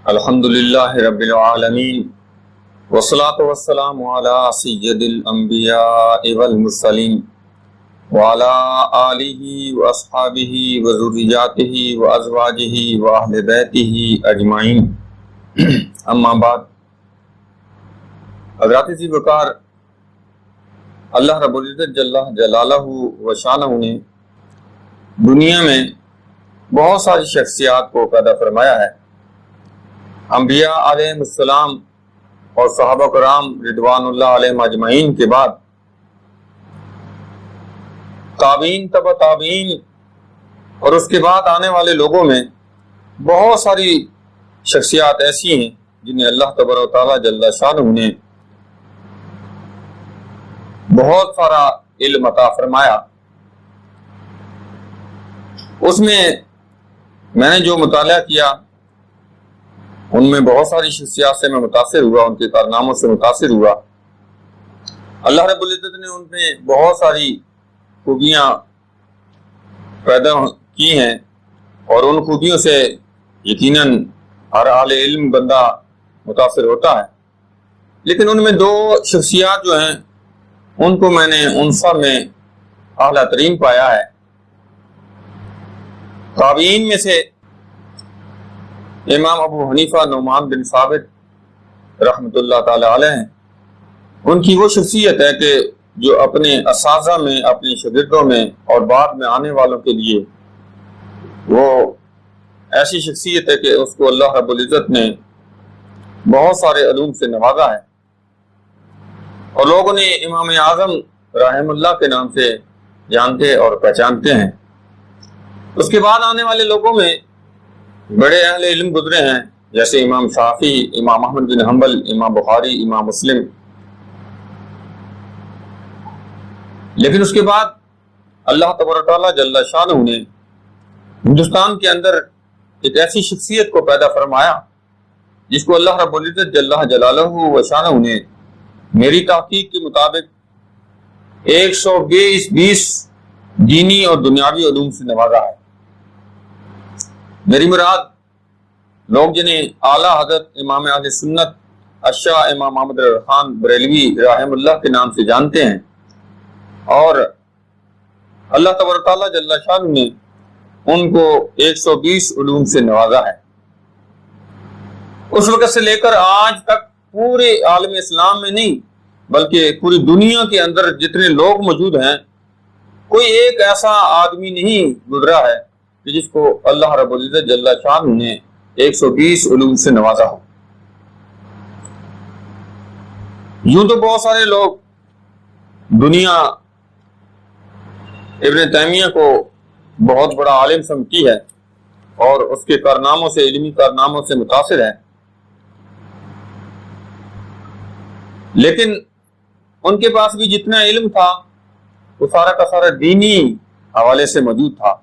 الحمدللہ رب العالمین والصلاة والسلام علی سید الانبیاء والمرسلین وعلی آلہ واصحابہ وذریاتہ وازواجہ واہل بیتہ اجمعین، اما بعد۔ حضرات ذی وقار اللہ رب العزت جل جلالہ و شانہ نے دنیا میں بہت ساری شخصیات کو پیدا فرمایا ہے۔ انبیاء علیہ السلام اور صحابہ کرام رضوان اللہ علیہم اجمعین کے بعد تابعین تبع تابعین اور اس کے بعد آنے والے لوگوں میں بہت ساری شخصیات ایسی ہیں جنہیں اللہ تبارک و تعالیٰ جل شانہ نے بہت سارا علم عطا فرمایا۔ اس میں نے جو مطالعہ کیا ان میں بہت ساری شخصیات سے میں متاثر ہوا، ان کے کارناموں سے متاثر ہوا۔ اللہ رب العزت نے ان میں بہت ساری خوبیاں پیدا کی ہیں اور ان خوبیوں سے یقیناً ہر اہل علم بندہ متاثر ہوتا ہے، لیکن ان میں دو شخصیات جو ہیں ان کو میں نے ان سب میں اعلیٰ ترین پایا ہے۔ تابعین میں سے امام ابو حنیفہ نعمان بن ثابت رحمۃ اللہ تعالی علیہ ہیں۔ ان کی وہ شخصیت ہے کہ جو اپنے اساتذہ میں، اپنے شاگردوں میں اور بعد میں آنے والوں کے لیے وہ ایسی شخصیت ہے کہ اس کو اللہ رب العزت نے بہت سارے علوم سے نوازا ہے اور لوگ انہیں امام اعظم رحمہ اللہ کے نام سے جانتے اور پہچانتے ہیں۔ اس کے بعد آنے والے لوگوں میں بڑے اہل علم گزرے ہیں، جیسے امام شافعی، امام احمد بن حنبل، امام بخاری، امام مسلم۔ لیکن اس کے بعد اللہ تبارک و تعالیٰ جل شانہ نے ہندوستان کے اندر ایک ایسی شخصیت کو پیدا فرمایا جس کو اللہ رب العزت جل جلالہ و شانہ نے میری تحقیق کے مطابق 120 دینی اور دنیاوی علوم سے نوازا ہے۔ میری مراد لوگ جنہیں اعلیٰ حضرت امام اہل سنت الشاہ امام محمد خان بریلوی رحمہ اللہ کے نام سے جانتے ہیں، اور اللہ تبارک تعالیٰ جل شانہ نے ان کو 120 علوم سے نوازا ہے۔ اس وقت سے لے کر آج تک پورے عالم اسلام میں نہیں بلکہ پوری دنیا کے اندر جتنے لوگ موجود ہیں، کوئی ایک ایسا آدمی نہیں گزرا ہے کہ جس کو اللہ رب العزت جل شانہ نے 120 علوم سے نوازا ہو۔ یوں تو بہت سارے لوگ دنیا ابن تیمیہ کو بہت بڑا عالم سمجھتی ہے اور اس کے کارناموں سے، علمی کارناموں سے متاثر ہے، لیکن ان کے پاس بھی جتنا علم تھا وہ سارا کا سارا دینی حوالے سے موجود تھا،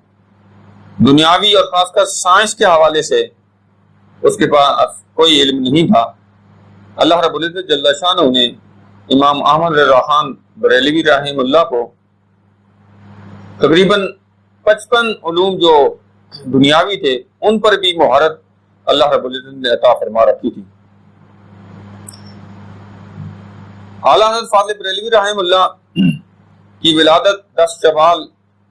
دنیاوی اور خاص کر سائنس کے حوالے سے اس کے پاس کوئی علم نہیں تھا۔ اللہ رب العزت جل شانہ نے امام احمد رضا خان بریلوی رحمہ اللہ کو تقریباً 55 علوم جو دنیاوی تھے ان پر بھی مہارت اللہ رب العزت نے عطا فرما رکھی تھی۔ اعلیٰ حضرت فاضل بریلوی رحمہ اللہ کی ولادت 10 شوال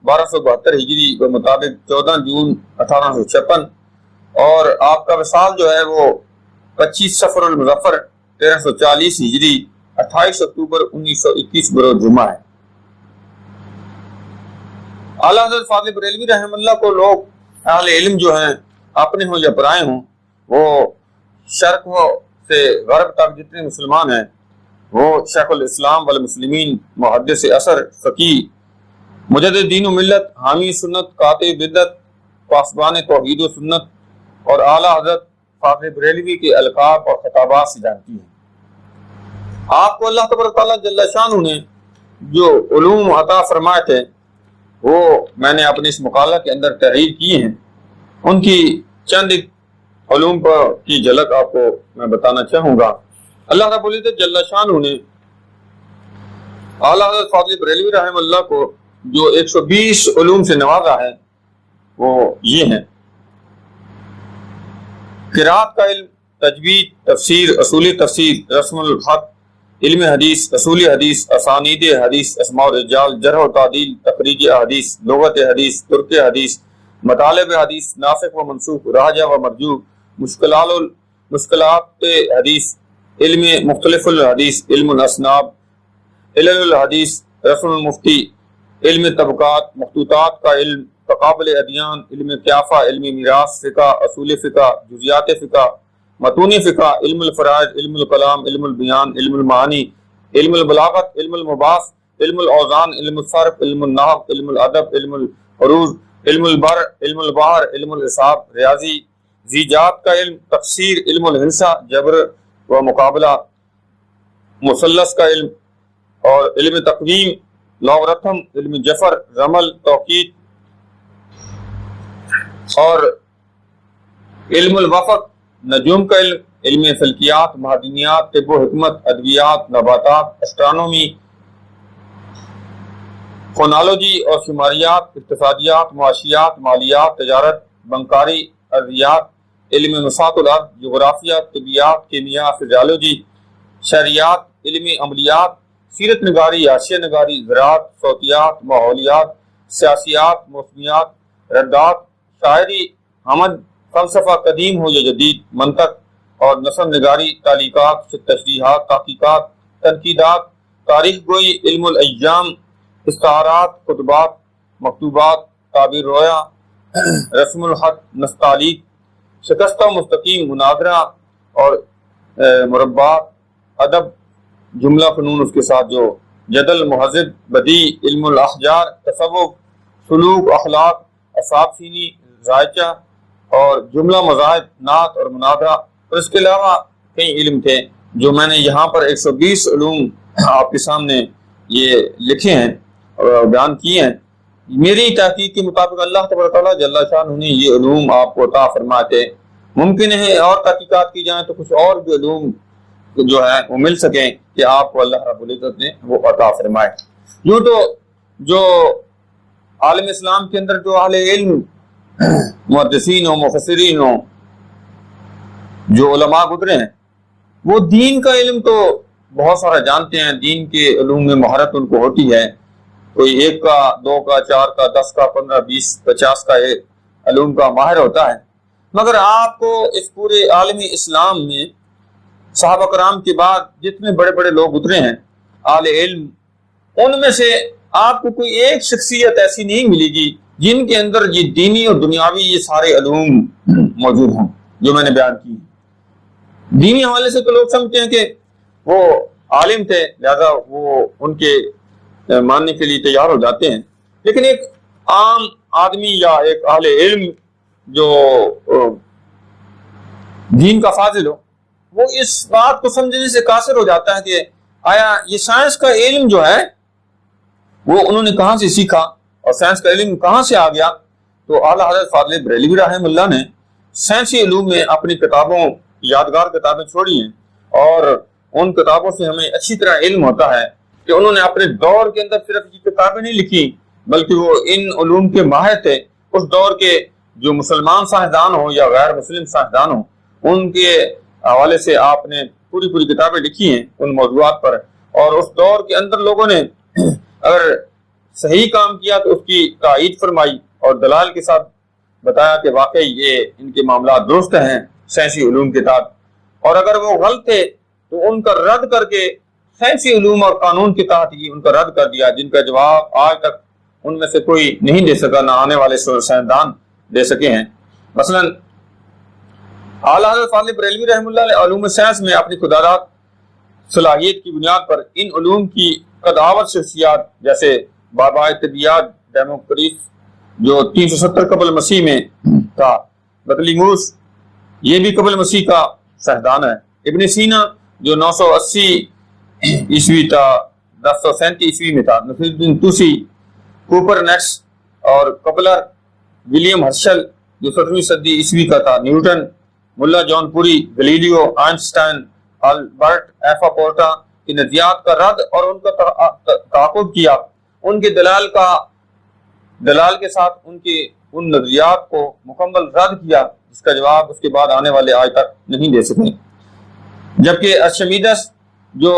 1272 ہجری کے مطابق 14 جون 1856 اور آپ کا وصال جو ہے وہ 25 صفر المظفر 1340 ہجری 28 اکتوبر 1921 بروز جمعہ ہے۔ اعلیٰ حضرت فاضل بریلوی رحمہ اللہ کو لوگ اہل علم جو ہیں اپنے ہوں یا پرائے ہوں، وہ شرق سے غرب تک جتنے مسلمان ہیں وہ شیخ الاسلام والمسلمین، محدث اثر، فقیہ، مجدد دین و ملت، حامی سنت، قاطع بدعت، پاسبان توحید و سنت اور اعلیٰ حضرت فاضل بریلوی کے القاب اور خطابات سے جانتی ہیں۔ آپ کو اللہ تبارک تعالیٰ جل شانہ نے جو علوم عطا فرمائے تھے وہ میں نے اپنے اس مقالہ کے اندر تحریر کیے ہیں۔ ان کی چند علوم پر کی جھلک آپ کو میں بتانا چاہوں گا۔ اللہ رب العزت جل شانہ نے اعلیٰ حضرت فاضل بریلوی رحمہ اللہ کو جو 120 علوم سے نوازا ہے وہ یہ ہیں: قرات کا علم، تجوید، تفسیر، اصول تفسیر، رسم الخط، علم حدیث، اصول حدیث، اسانید حدیث، اسماء الرجال، جرح و تعدیل، تخریج حدیث، لغت حدیث، ترک حدیث، مطالب حدیث، ناسخ و منسوخ، راجع و مرجوع، مشکلات حدیث، علم مختلف الحدیث، علم الاسناب، علل الحدیث، رسم المفتی، علم طبقات، مخطوطات کا علم، تقابل ادیان، علم قیافہ، علم میراث، فقہ، اصول فقہ، جزیات فقہ، متون فقہ، علم الفرائض، علم الکلام، علم البیان، علم المعانی، علم البلاغت، علم المباحث، علم الاوزان، علم الصرف، علم النحو، علم الادب، علم العروض، علم البر، علم البحر، علم الحساب، ریاضی، زیجات کا علم، تفسیر، علم الہندسہ، جبر و مقابلہ، مثلث کا علم، اور علم تقویم، لوغرتھم، علم جفر، رمل، توقیت، اور علم الوفق، نجوم کا علم، علم فلکیات، معدنیات، طب و حکمت، ادویات، نباتات، اسٹرانومی، فونالوجی اور شماریات، اقتصادیات، معاشیات، مالیات، تجارت، بنکاری، ارضیات، علم نسات الارض، جغرافیہ، طبیات، کیمیا، فزیالوجی، شہریات، علم عملیات، سیرت نگاری، حاشیہ نگاری، زراعت، صوتیات، ماحولیات، سیاسیات، موسمیات، ردات، شاعری، حمد، فلسفہ قدیم ہو یا جدید، منطق اور نثر نگاری، تعلیقات، تشریحات، تحقیقات، تنقیدات، تاریخ گوئی، علم الایام، استعارات، خطبات، مکتوبات، تعبیر رویا، رسم الخط، نستعلیق، شکستہ و مستقیم، مناظرہ اور مربعات، ادب، جملہ فنون اس کے ساتھ جو جدل، مہذب، بدیع، علم الاحجار، تصوف، سلوک، اخلاق، اصحاب سینی، ذائچہ اور جملہ مذاہب، نعت اور مناظرہ، اور اس کے علاوہ کئی علم تھے جو میں نے یہاں پر 120 علوم آپ کے سامنے یہ لکھے ہیں اور بیان کیے ہیں۔ میری تحقیق کے مطابق اللہ تبارک و تعالیٰ جل شانہ نے یہ علوم آپ کو عطا فرمائے تھے۔ ممکن ہے اور تحقیقات کی جائیں تو کچھ اور بھی علوم جو ہے وہ مل سکیں کہ آپ کو اللہ رب العزت نے وہ عطا فرمائے۔ یوں تو جو عالم اسلام کے اندر جو اہل علم، محدثین و مفسرین و جو علماء گزرے ہیں وہ دین کا علم تو بہت سارا جانتے ہیں، دین کے علوم میں مہارت ان کو ہوتی ہے، کوئی 1 کا 2 کا 4 کا 10 کا 15 20 50 کا علوم کا ماہر ہوتا ہے، مگر آپ کو اس پورے عالمی اسلام میں صحابہ کرام کے بعد جتنے بڑے بڑے لوگ گزرے ہیں اہل علم، ان میں سے آپ کو کوئی ایک شخصیت ایسی نہیں ملے گی جن کے اندر یہ دینی اور دنیاوی یہ سارے علوم موجود ہوں جو میں نے بیان کی۔ دینی حوالے سے تو لوگ سمجھتے ہیں کہ وہ عالم تھے لہذا وہ ان کے ماننے کے لیے تیار ہو جاتے ہیں، لیکن ایک عام آدمی یا ایک اہل علم جو دین کا فاضل ہو وہ اس بات کو سمجھنے سے قاصر ہو جاتا ہے کہ آیا یہ سائنس کا علم جو ہے وہ انہوں نے کہاں سے سیکھا اور سائنس کا علم کہاں سے آ گیا۔ تو اعلیٰ حضرت فاضل بریلوی رحمہ اللہ نے سائنسی علوم میں اپنی کتابوں، یادگار کتابیں چھوڑی ہیں، اور ان کتابوں سے ہمیں اچھی طرح علم ہوتا ہے کہ انہوں نے اپنے دور کے اندر صرف یہ کتابیں نہیں لکھی بلکہ وہ ان علوم کے ماہر تھے۔ اس دور کے جو مسلمان سائنسدان ہوں یا غیر مسلم سائنسدان ہوں ان کے حوالے سے آپ نے پوری کتابیں لکھی ہیں ان موضوعات پر، اور اس دور کے اندر لوگوں نے اگر صحیح کام کیا تو اس کی تائید فرمائی اور دلائل کے ساتھ بتایا کہ واقعی یہ ان کے معاملات درست ہیں سائنسی علوم کے تحت، اور اگر وہ غلط تھے تو ان کا رد کر کے سائنسی علوم اور قانون کے تحت ہی ان کا رد کر دیا، جن کا جواب آج تک ان میں سے کوئی نہیں دے سکا، نہ آنے والے سائنسدان دے سکے ہیں۔ مثلا اعلیٰ حضرت فاضل بریلوی رحمہ اللہ علیہ علوم سائنس میں اپنی خداداد صلاحیت کی بنیاد پر ان علوم کی قداوت شخصیات جیسے بابا طبیعیات ڈیموکریس جو 370 قبل مسیح میں تھا، بطلیموس یہ بھی قبل مسیح کا سائنسدان ہے، ابن سینا جو 980 عیسوی تھا 1037 عیسوی میں تھا، نصیر الدین توسی، کوپر نیکس اور کپلر، ولیم ہرشل جو 17ویں صدی عیسوی کا تھا، نیوٹن، ملا جون پوری، گلیلیو، آئنسٹائن، البرٹ ایفا پورٹا کی نظریات کا رد اور ان کا تعاقب کیا، ان کے دلال کے ساتھ ان کی ان نظریات کو مکمل رد کیا اس کا جواب اس کے بعد آنے والے آج تک نہیں دے سکے. جبکہ ارشمیدس جو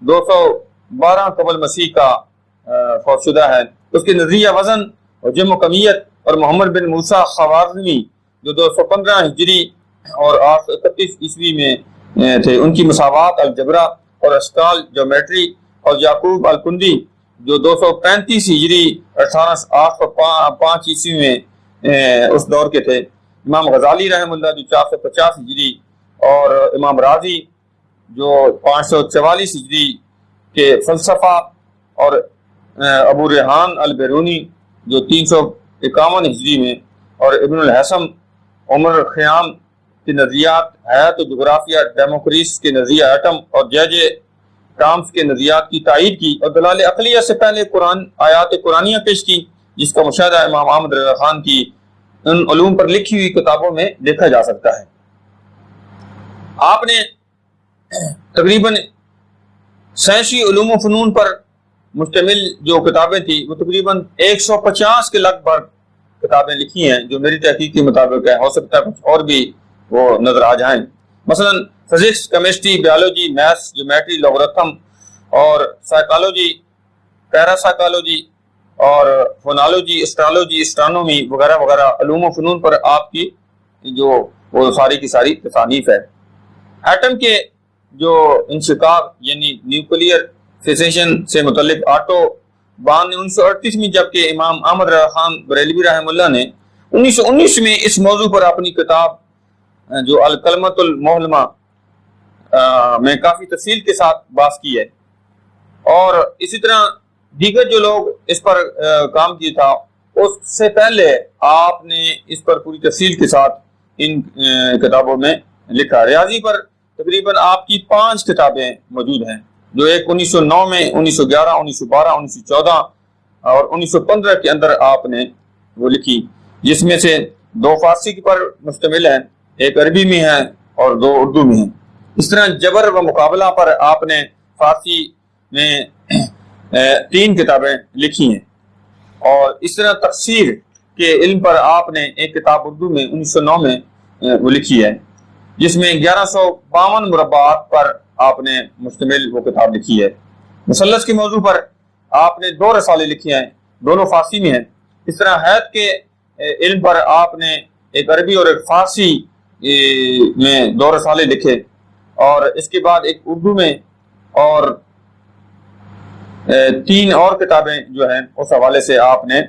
212 قبل مسیح کا فوت شدہ ہے، اس کے نظریہ وزن اور جم و کمیت، اور محمد بن موسیٰ خوارزمی جو 215 ہجری اور 831 عیسوی میں تھے، ان کی مساوات الجبرا اور اشکال جیومیٹری، اور یعقوب الکندی جو 235 ہجری 805 عیسوی میں اس دور کے تھے، امام غزالی رحم اللہ جو 450 ہجری، اور امام رازی جو 544 ہجری کے فلسفہ، اور ابو ریحان البیرونی جو 351 ہجری میں، اور ابن الحسم عمر خیام کے نظریات حیات و جغرافیہ، ڈیموکریس کے نظریہ ایٹم، اور جے ٹامس کے نظریات کی تائید کی، اور دلال عقلیہ سے پہلے قرآن آیات قرآنیہ پیش کی، جس کا مشاہدہ امام احمد رضا خان کی ان علوم پر لکھی ہوئی کتابوں میں دیکھا جا سکتا ہے. آپ نے تقریباً 86 علوم و فنون پر مشتمل جو کتابیں تھیں، وہ تقریباً 150 کے لگ بھگ کتابیں لکھی ہیں، جو میری تحقیق کے مطابق ہے. ہو سکتا ہے کچھ اور بھی وہ نظر آ جائیں، مثلا physics, chemistry, biology, maths, geometry, logarithm, اور سائیکالوجی، پیراسائیکالوجی، اور فونالوجی، اسٹرالوجی، اسٹرانومی وغیرہ وغیرہ علوم و فنون پر آپ کی جو وہ ساری کی ساری تصانیف ہے. ایٹم کے جو انشقاق یعنی نیوکلیئر فیسیشن سے متعلق آٹو بان نے 1938 میں، جبکہ امام احمد رضا خان بریلوی رحم اللہ نے 1919 میں اس موضوع پر اپنی کتاب جو الکلمۃ المحلمہ میں کافی تفصیل کے ساتھ بحث کی ہے. اور اسی طرح دیگر جو لوگ اس پر کام کیا تھا، اس سے پہلے آپ نے اس پر پوری تفصیل کے ساتھ ان کتابوں میں لکھا. ریاضی پر تقریباً آپ کی 5 کتابیں موجود ہیں، جو ایک 1909 میں، 1911، 1912، 1914 اور 1915 کے اندر آپ نے وہ لکھی، جس میں سے 2 فارسی پر مشتمل ہیں، ایک عربی میں ہے اور 2 اردو میں ہیں. اس طرح جبر و مقابلہ پر آپ نے فارسی میں 3 کتابیں لکھی ہیں، اور اس طرح تفسیر کے علم پر آپ نے ایک کتاب اردو میں 1909 میں وہ لکھی ہے، جس میں 1152 مربعات پر آپ نے مشتمل وہ کتاب لکھی ہے. مثلث کے موضوع پر آپ نے 2 رسالے لکھے ہیں، دونوں فارسی میں ہیں. اس طرح حید کے علم پر آپ نے ایک عربی اور ایک فارسی میں 2 رسالے لکھے، اور اس کے بعد ایک اردو میں، اور 3 اور کتابیں جو ہیں اس حوالے سے آپ نے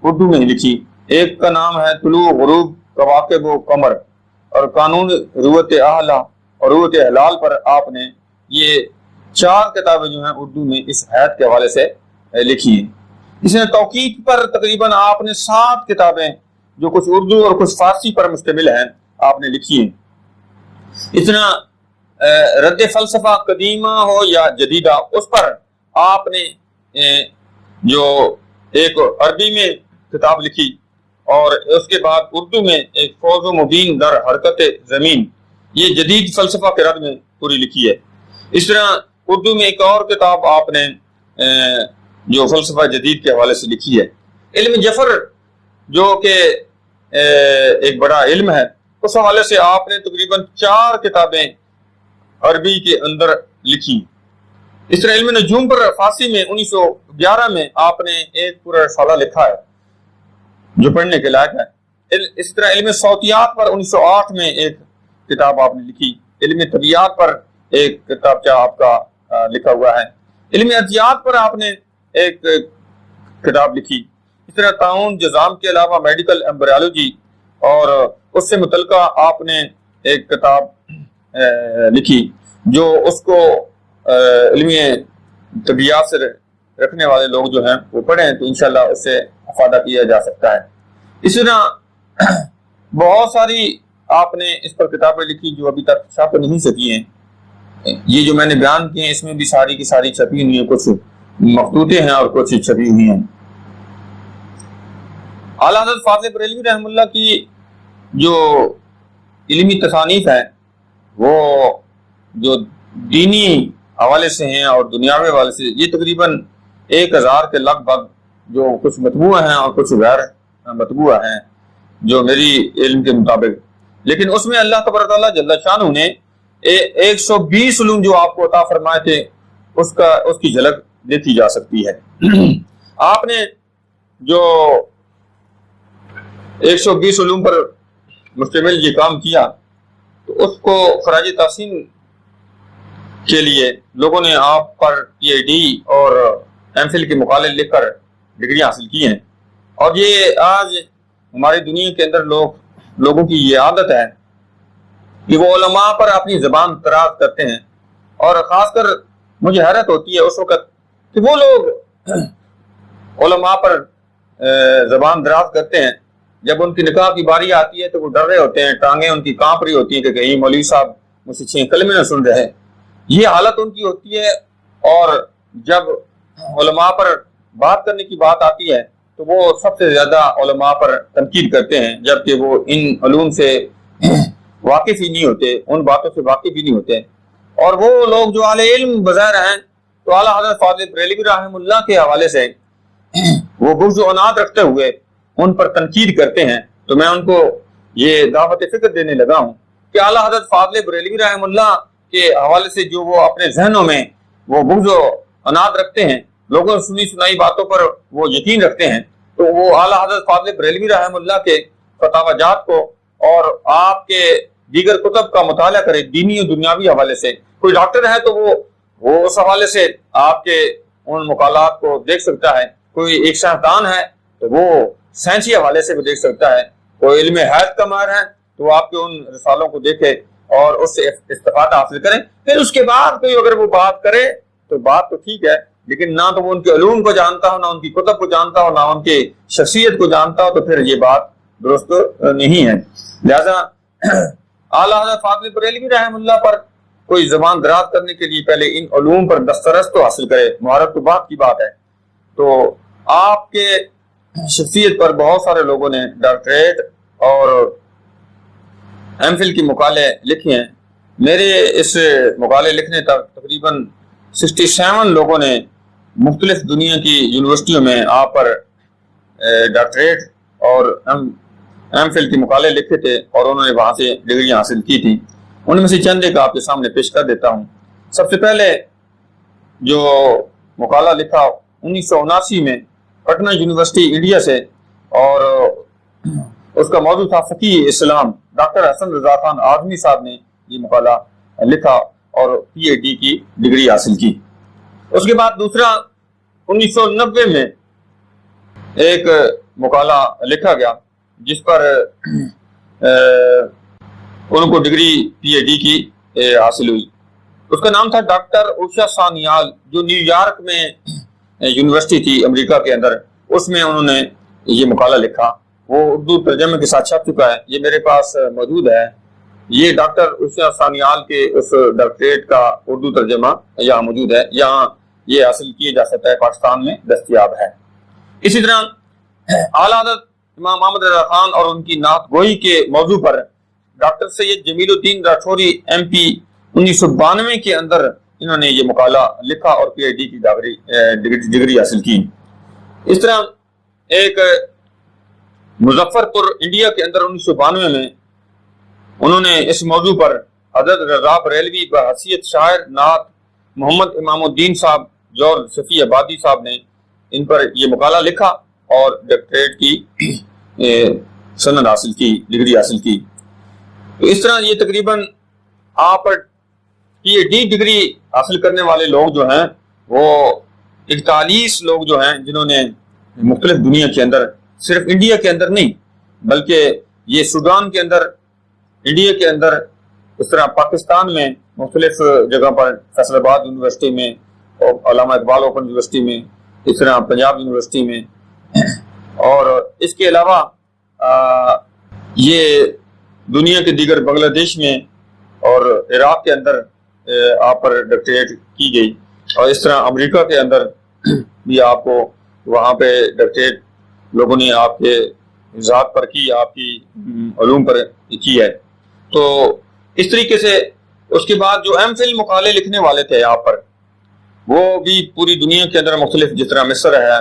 اردو میں ہی لکھی. ایک کا نام ہے طلوع غروب کواکب و قمر، اور قانون روت اعلیٰ اور روت حلال پر آپ نے یہ 4 کتابیں جو ہیں اردو میں اس حید کے حوالے سے لکھی ہیں. اس نے توقیت پر تقریباً آپ نے 7 کتابیں جو کچھ اردو اور کچھ فارسی پر مشتمل ہیں آپ نے لکھی ہیں. اس طرح رد فلسفہ قدیمہ ہو یا جدیدہ، اس پر آپ نے جو ایک عربی میں کتاب لکھی، اور اس کے بعد اردو میں ایک فوز و مبین در حرکت زمین، یہ جدید فلسفہ کے رد میں پوری لکھی ہے. اس طرح اردو میں ایک اور کتاب آپ نے جو فلسفہ جدید کے حوالے سے لکھی ہے. علم جفر جو کہ ایک بڑا علم ہے، اس حوالے سے آپ نے تقریباً 4 کتابیں عربی کے اندر لکھی. اس طرح علم نجوم پر فارسی میں 1911 میں آپ نے ایک پورا رسالہ لکھا ہے جو پڑھنے کے لائق ہے. اس طرح علم صوتیات پر 1908 میں ایک کتاب آپ نے لکھی. علم طبیعت پر ایک کتاب آپ کا لکھا ہوا ہے. علم ارضیات پر آپ نے ایک کتاب لکھی. اس طرح تعاون جزام کے علاوہ میڈیکل ایمبریالوجی اور اس سے متعلقہ آپ نے ایک کتاب لکھی جو اس کو علمی طبیعت سے رکھنے والے لوگ جو ہیں وہ پڑھیں تو انشاءاللہ اس سے افادہ کیا جا سکتا ہے. اسی طرح بہت ساری آپ نے اس پر کتابیں لکھی جو ابھی تک چھپ نہیں سکی ہیں. یہ جو میں نے بیان کیے ہیں اس میں بھی ساری کی ساری چھپی ہوئی ہیں، کچھ مخطوطے ہیں اور کچھ چھپی ہوئی ہیں. اعلیٰ حضرت فاضل بریلوی رحم اللہ کی جو علمی تصانیف ہیں وہ جو دینی حوالے سے ہیں اور دنیاوی حوالے سے، یہ تقریباً 1000 کے لگ بھگ جو کچھ مطبوع ہیں اور کچھ غیر مطبوع ہیں. جو میری علم کے مطابق، لیکن اس میں اللہ تبارک تعالیٰ جل شانہ نے 120 علوم جو آپ کو عطا فرمائے تھے اس کی جھلک دیکھی جا سکتی ہے۔ آپ نے جو 120 علوم پر مشتمل یہ کام کیا تو اس کو خراج تحسین کے لیے لوگوں نے آپ پر پی ایچ ڈی اور ایم فل کے مقالے لکھ کر ڈگریاں حاصل کی ہیں، اور یہ آج ہماری دنیا کے اندر لوگوں کی یہ عادت ہے کہ وہ علماء پر اپنی زبان دراز کرتے ہیں، اور خاص کر مجھے حیرت ہوتی ہے اس وقت کہ وہ لوگ علماء پر زبان دراز کرتے ہیں، جب ان کی نکاح کی باری آتی ہے تو وہ ڈر رہے ہوتے ہیں، ٹانگیں ان کی کانپ رہی ہوتی ہیں کہ کہیں مولوی صاحب مجھ سے 6 کلمے نہ سن رہے ہیں، یہ حالت ان کی ہوتی ہے۔ اور جب علماء پر بات کرنے کی بات آتی ہے تو وہ سب سے زیادہ علماء پر تنقید کرتے ہیں، جبکہ وہ ان علوم سے واقف ہی نہیں ہوتے، ان باتوں سے واقف ہی نہیں ہوتے۔ اور وہ لوگ جو اہل علم بظاہر ہیں تو اعلیٰ حضرت فاضل بریلوی رحمہ اللہ کے حوالے سے وہ بغض و عناد رکھتے ہوئے ان پر تنقید کرتے ہیں، تو میں ان کو یہ دعوت فکر دینے لگا ہوں کہ اعلیٰ حضرت فاضل بریلوی رحمہ اللہ کے حوالے سے جو وہ اپنے ذہنوں میں وہ بغض و عناد رکھتے ہیں، لوگوں سے سنی سنائی باتوں پر وہ یقین رکھتے ہیں، تو وہ اعلیٰ حضرت فاضل بریلوی رحمہ اللہ کے فتاوی جات کو اور آپ کے دیگر کتب کا مطالعہ کرے، دینی اور دنیاوی حوالے سے۔ کوئی ڈاکٹر ہے تو وہ اس حوالے سے آپ کے ان مقالات کو دیکھ سکتا ہے، کوئی ایک سائنسدان ہے تو وہ سائنسی حوالے سے بھی دیکھ سکتا ہے، کوئی علم حیات کا ماہر ہے تو آپ کے ان رسالوں کو دیکھے اور اس سے استفادہ حاصل کریں۔ پھر اس کے بعد کوئی اگر وہ بات کرے تو بات تو ٹھیک ہے، لیکن نہ تو وہ ان کے علوم کو جانتا ہو، نہ ان کی کتب کو جانتا ہو، نہ ان کی شخصیت کو جانتا ہو، تو پھر یہ بات درست نہیں ہے۔ لہذا اعلیٰ حضرت فاضل بریلوی رحمہ اللہ پر کوئی زبان دراز کرنے کے لیے پہلے ان علوم پر دسترس تو حاصل کرے، مہارت تو بعد کی بات ہے۔ تو آپ کے شخصیت پر بہت سارے لوگوں نے ڈاکٹریٹ اور ایم فل کی مقالے لکھے ہیں۔ میرے اس مقالے لکھنے تک تقریباً 67 لوگوں نے مختلف دنیا کی یونیورسٹیوں میں آپ پر ڈاکٹریٹ اور ایم فل کے مقالے لکھے تھے، اور انہوں نے وہاں سے ڈگریاں حاصل کی تھیں۔ ان میں سے چند ایک آپ کے سامنے پیش کر دیتا ہوں۔ سب سے پہلے جو مقالہ لکھا 1979 میں پٹنہ یونیورسٹی انڈیا سے، اور اس کا موضوع تھا فقیہ اسلام، ڈاکٹر حسن رضا خان اعظمی صاحب نے یہ مقالہ لکھا اور پی ایچ ڈی کی ڈگری حاصل کی۔ اس کے بعد دوسرا 1990 میں ایک مقالہ لکھا گیا جس پر ان کو ڈگری پی ایچ ڈی کی حاصل ہوئی۔ اس کا نام تھا ڈاکٹر اوشا سانیال، جو نیو یارک میں یونیورسٹی تھی امریکہ کے اندر، اس میں انہوں نے یہ مقالہ لکھا۔ وہ اردو ترجمے کے ساتھ چھپ چکا ہے، یہ میرے پاس موجود ہے۔ یہ ڈاکٹر اوشا سانیال کے اس ڈاکٹریٹ کا اردو ترجمہ یہاں موجود ہے، یہاں یہ حاصل کیا جا سکتا ہے، پاکستان میں دستیاب ہے۔ اسی طرح اعلیٰ حضرت امام محمد رضا خان اور ان کی نعت گوئی کے موضوع پر ڈاکٹر سید جمیل الدین راٹھوری ایم پی 1992 کے اندر انہوں نے یہ مقالہ لکھا اور پی ایچ ڈی کی ڈگری حاصل کی۔ اس طرح ایک مظفر پور انڈیا کے اندر 1992 میں انہوں نے اس موضوع پر حضرت رضا بریلوی بحیثیت شاعر نعت محمد امام الدین صاحب جورج صفی آبادی صاحب نے ان پر یہ مقالہ لکھا اور ڈاکٹریٹ کی سند حاصل کی، ڈگری حاصل کی۔ تو اس طرح یہ تقریباً آپ پر پی ایچ ڈی ڈگری حاصل کرنے والے لوگ جو ہیں وہ 41 لوگ جو ہیں جنہوں نے مختلف دنیا کے اندر، صرف انڈیا کے اندر نہیں بلکہ یہ سوڈان کے اندر، انڈیا کے اندر، اس طرح پاکستان میں مختلف جگہ پر فیصل آباد یونیورسٹی میں، علامہ اقبال اوپن یونیورسٹی میں، اس طرح پنجاب یونیورسٹی میں، اور اس کے علاوہ یہ دنیا کے دیگر بنگلہ دیش میں اور عراق کے اندر آپ پر ڈاکٹریٹ کی گئی، اور اس طرح امریکہ کے اندر بھی آپ کو وہاں پہ ڈاکٹریٹ لوگوں نے آپ کے ذات پر کی، آپ کی علوم پر کی ہے۔ تو اس طریقے سے اس کے بعد جو ایم فل مقالے لکھنے والے تھے آپ پر، وہ بھی پوری دنیا کے اندر مختلف، جس طرح مصر ہے،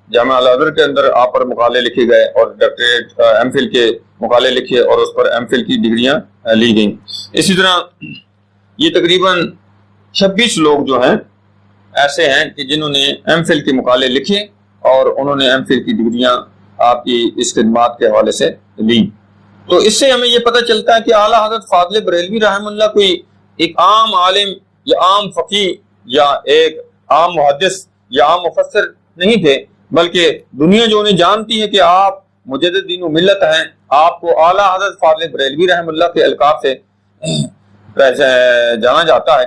جامعہ الازہر کے اندر آپ پر مقالے لکھے گئے اور ڈاکٹریٹ ایم فل کے مقالے لکھے اور اس پر ایم فل کی ڈگریاں لی گئیں. اسی طرح یہ تقریباً 26 لوگ جو ہیں ایسے ہیں کہ جنہوں نے ایم فل کے مقالے لکھے اور انہوں نے ایم فل کی ڈگریاں آپ کی اس خدمات کے حوالے سے لی. تو اس سے ہمیں یہ پتہ چلتا ہے کہ اعلیٰ حضرت فاضل بریلوی رحمہ اللہ کوئی ایک عام عالم یا عام فقیہ یا ایک عام محدث یا عام مفسر نہیں تھے، بلکہ دنیا جو انہیں جانتی ہے کہ آپ مجدد دین و ملت ہیں، آپ کو اعلیٰ حضرت فاضل بریلوی رحمہ اللہ کے القاب سے جانا جاتا ہے.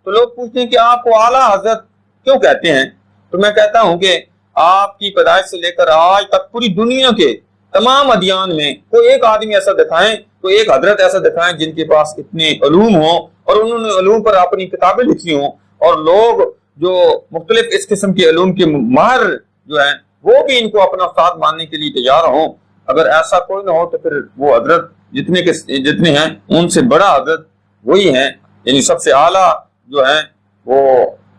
تو لوگ پوچھتے ہیں کہ آپ کو اعلیٰ حضرت کیوں کہتے ہیں؟ تو میں کہتا ہوں کہ آپ کی پیدائش سے لے کر آج تک پوری دنیا کے تمام ادیان میں کوئی ایک آدمی ایسا دکھائیں، کوئی ایک حضرت ایسا دکھائیں جن کے پاس اتنے علوم ہوں اور انہوں نے علوم پر اپنی کتابیں لکھی ہوں، اور لوگ جو مختلف اس قسم کے علوم کے ماہر جو ہیں وہ بھی ان کو اپنا استاد ماننے کے لیے تیار ہوں. اگر ایسا کوئی نہ ہو تو پھر وہ حضرت جتنے ہیں ان سے بڑا حضرت وہی ہیں، یعنی سب سے اعلیٰ جو ہیں وہ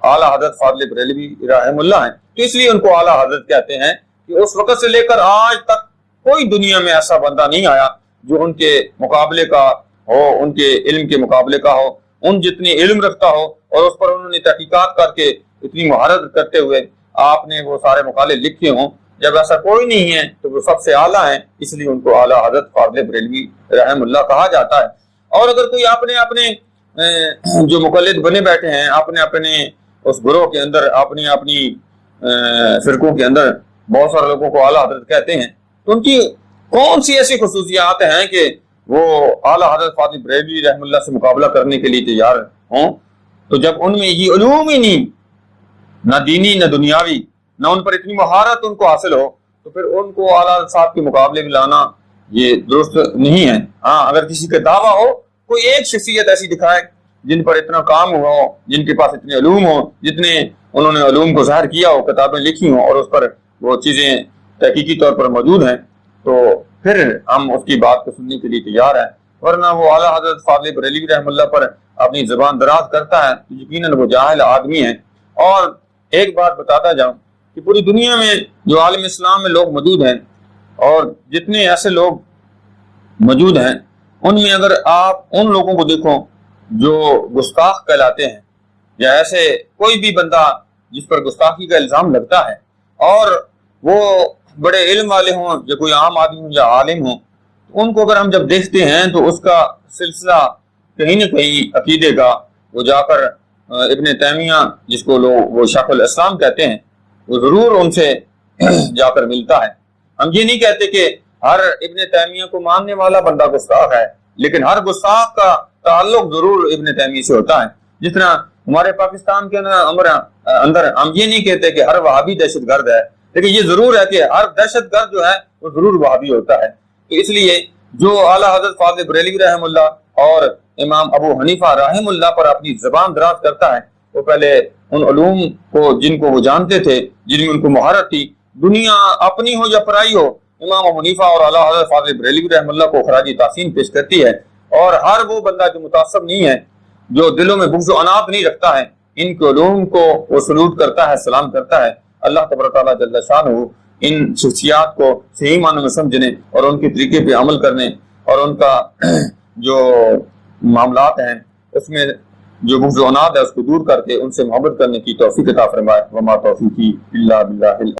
اعلیٰ حضرت فاضل بریلوی رحمہ اللہ ہیں. تو اس لیے ان کو اعلیٰ حضرت کہتے ہیں کہ اس وقت سے لے کر آج تک کوئی دنیا میں ایسا بندہ نہیں آیا جو ان کے مقابلے کا ہو، ان کے علم کے مقابلے کا ہو، ان جتنی علم رکھتا ہو اور اس پر انہوں نے تحقیقات کر کے اتنی مہارت کرتے ہوئے آپ نے وہ سارے مقالے لکھے ہوں. جب ایسا کوئی نہیں ہے تو وہ سب سے اعلیٰ ہیں، اس لیے ان کو اعلیٰ حضرت فاضل بریلوی رحمہ اللہ کہا جاتا ہے. اور اگر کوئی اپنے جو مقلد بنے بیٹھے ہیں، اپنے اس گروہ کے اندر اپنی فرقوں کے اندر بہت سارے لوگوں کو اعلیٰ حضرت کہتے ہیں، تو ان کی کون سی ایسی خصوصیات ہیں کہ وہ اعلیٰ حضرت فاضل بریلوی رحمہ اللہ سے مقابلہ کرنے کے لیے تیار ہوں؟ تو جب ان میں یہ علوم ہی نہیں، نہ دینی نہ دنیاوی، نہ ان پر اتنی مہارت ان کو حاصل ہو، تو پھر ان کو اعلیٰ حضرت صاحب کے مقابلے میں لانا یہ درست نہیں ہے. ہاں، اگر کسی کا دعویٰ ہو، کوئی ایک شخصیت ایسی دکھائے جن پر اتنا کام ہوا ہو، جن کے پاس اتنے علوم ہو، جتنے انہوں نے علوم کو ظاہر کیا ہو، کتابیں لکھی ہوں اور اس پر وہ چیزیں تحقیقی طور پر موجود ہیں، تو پھر ہم اس کی بات کو سننے کے لیے تیار ہیں. ورنہ وہ اعلیٰ حضرت فاضل بریلوی رحمہ اللہ پر اپنی زبان دراز کرتا ہے تو یقیناً وہ جاہل آدمی ہے. اور ایک بات بتاتا جاؤں کہ پوری دنیا میں جو عالم اسلام میں لوگ موجود ہیں اور جتنے ایسے لوگ موجود ہیں، ان میں اگر آپ ان لوگوں کو دیکھو جو گستاخ کہلاتے ہیں، یا ایسے کوئی بھی بندہ جس پر گستاخی کا الزام لگتا ہے اور وہ بڑے علم والے ہوں یا کوئی عام آدمی ہوں یا عالم ہوں، ان کو اگر ہم جب دیکھتے ہیں تو اس کا سلسلہ کہیں نہ کہیں عقیدے کا وہ جا کر ابن تیمیہ، جس کو لوگ وہ شیخ الاسلام کہتے ہیں، وہ ضرور ان سے جا کر ملتا ہے. ہم یہ نہیں کہتے کہ ہر ابن تیمیہ کو ماننے والا بندہ گستاخ ہے، لیکن ہر گستاخ کا تعلق ضرور ابن تیمیہ سے ہوتا ہے. جس طرح ہمارے پاکستان کے اندر ہم یہ نہیں کہتے کہ ہر وہابی دہشت گرد ہے، لیکن یہ ضرور ہے کہ ہر دہشت گرد جو ہے وہ ضرور وہابی ہوتا ہے. تو اس لیے جو اعلیٰ حضرت فاضل بریلوی رحمہ اللہ اور امام ابو حنیفہ رحمہ اللہ پر اپنی زبان دراز کرتا ہے، وہ پہلے ان علوم کو جن کو وہ جانتے تھے، جن میں ان کو مہارت تھی، دنیا اپنی ہو یا پرائی ہو، امام ابو حنیفہ اور اعلیٰ حضرت فاضل بریلوی رحمہ اللہ کو خراج تحسین پیش کرتی ہے. اور ہر وہ بندہ جو متعصب نہیں ہے، جو دلوں میں بغض و عناد نہیں رکھتا ہے، ان کے علوم کو وہ سلوٹ کرتا ہے، سلام کرتا ہے. اللہ تبارک و تعالیٰ جل شانہ ان شخصیات کو صحیح معنوں میں سمجھنے اور ان کے طریقے پہ عمل کرنے اور ان کا جو معاملات ہیں اس میں جو بغض و عناد ہے اس کو دور کر کے ان سے محبت کرنے کی توفیق عطا فرمائے. وما توفیقی الا باللہ.